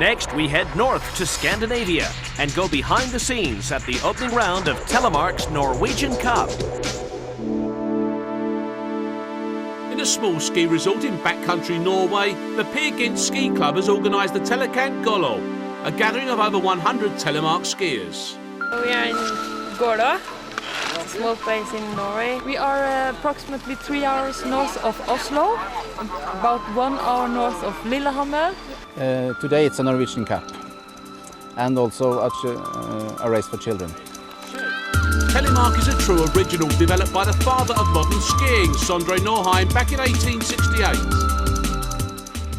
Next, we head north to Scandinavia and go behind the scenes at the opening round of Telemark's Norwegian Cup. In a small ski resort in backcountry Norway, the Peer Gynt Ski Club has organised the TeleCamp Gålå, a gathering of over 100 Telemark skiers. We are in Gålå, a small place in Norway. We are approximately 3 hours north of Oslo, about 1 hour north of Lillehammer. Today it's a Norwegian Cup and also a race for children. Telemark is a true original developed by the father of modern skiing, Sondre Norheim, back in 1868.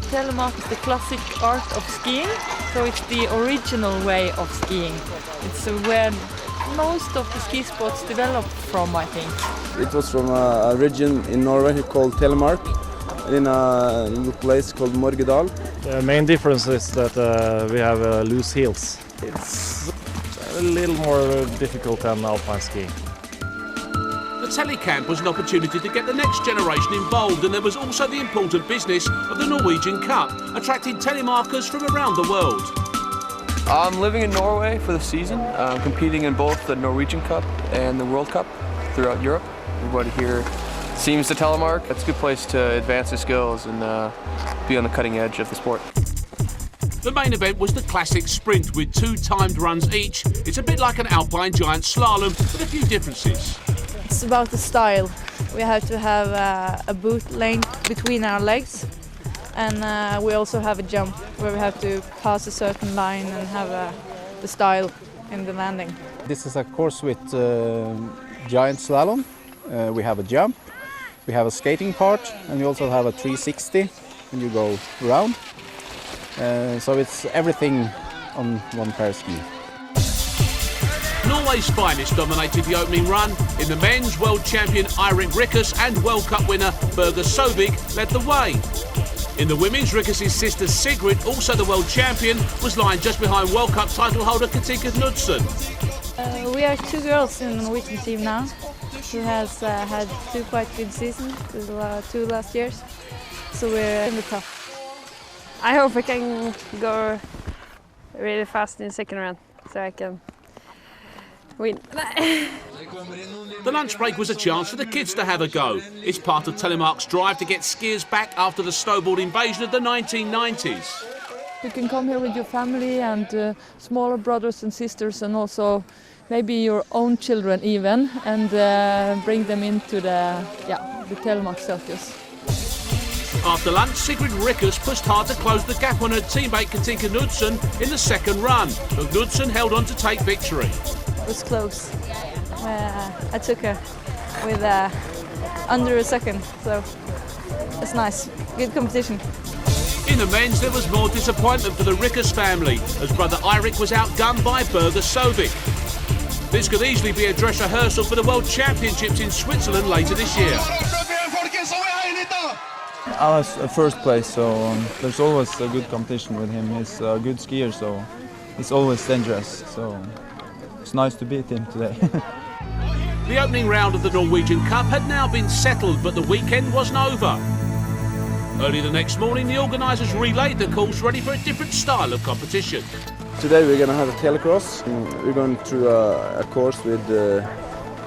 Telemark is the classic art of skiing, so it's the original way of skiing. It's where most of the ski sports developed from, I think. It was from a region in Norway called Telemark, in a little place called Morgedal. The main difference is that we have loose heels. It's a little more difficult than alpine skiing. The TeleCamp was an opportunity to get the next generation involved, and there was also the important business of the Norwegian Cup, attracting telemarkers from around the world. I'm living in Norway for the season, competing in both the Norwegian Cup and the World Cup throughout Europe. Everybody here seems to telemark. It's a good place to advance the skills and be on the cutting edge of the sport. The main event was the classic sprint with 2 timed runs each. It's a bit like an alpine giant slalom with a few differences. It's about the style. We have to have a boot length between our legs, and we also have a jump where we have to pass a certain line and have the style in the landing. This is a course with giant slalom. We have a jump, we have a skating part, and we also have a 360 when you go around. So it's everything on one pair of ski. Norway's finest dominated the opening run. In the men's, world champion Eirik Rikkes and World Cup winner Børge Søvig led the way. In the women's, Rikkes' sister Sigrid, also the world champion, was lying just behind World Cup title holder Katinka Knudsen. We are 2 girls in the Norwegian team now, who has had 2 quite good seasons, the 2 last years, so we're in the top. I hope I can go really fast in the second round, so I can win. The lunch break was a chance for the kids to have a go. It's part of Telemark's drive to get skiers back after the snowboard invasion of the 1990s. You can come here with your family and smaller brothers and sisters, and also maybe your own children even, and bring them into the Telemark circus. After lunch, Sigrid Rikkes pushed hard to close the gap on her teammate Katinka Knudsen in the second run, but Knudsen held on to take victory. It was close. I took her with under a second, so it's nice. Good competition. In the men's, there was more disappointment for the Rikkes family, as brother Eirik was outgunned by Børge Søvig. This could easily be a dress rehearsal for the World Championships in Switzerland later this year. I was first place, so there's always a good competition with him. He's a good skier, so he's always dangerous. So it's nice to beat him today. The opening round of the Norwegian Cup had now been settled, but the weekend wasn't over. Early the next morning, the organisers relayed the course ready for a different style of competition. Today we're going to have a telecross. We're going through a course with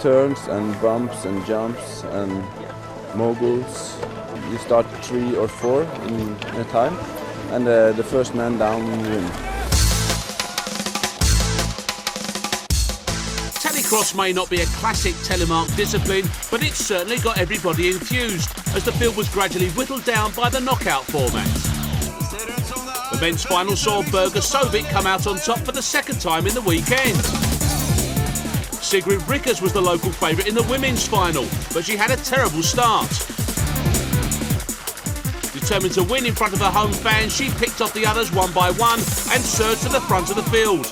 turns and bumps and jumps and moguls. You start 3 or 4 in a time, and the first man down wins. Telecross may not be a classic Telemark discipline, but it's certainly got everybody enthused, as the field was gradually whittled down by the knockout format. The men's final saw Børge Søvig come out on top for the second time in the weekend. Sigrid Rikkes was the local favourite in the women's final, but she had a terrible start. Determined to win in front of her home fans, she picked off the others one by one and surged to the front of the field.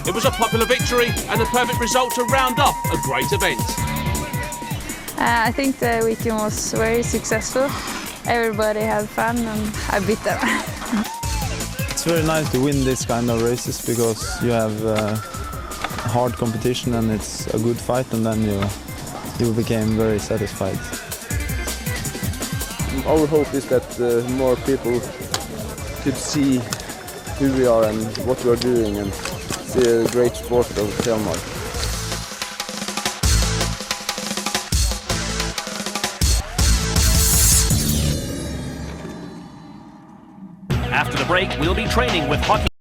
It was a popular victory and the perfect result to round off a great event. I think the weekend was very successful. Everybody had fun and I beat them. It's very nice to win this kind of races because you have hard competition and it's a good fight, and then you became very satisfied. Our hope is that more people could see who we are and what we are doing and see a great sport of Telemark. After the break, we'll be training with hockey.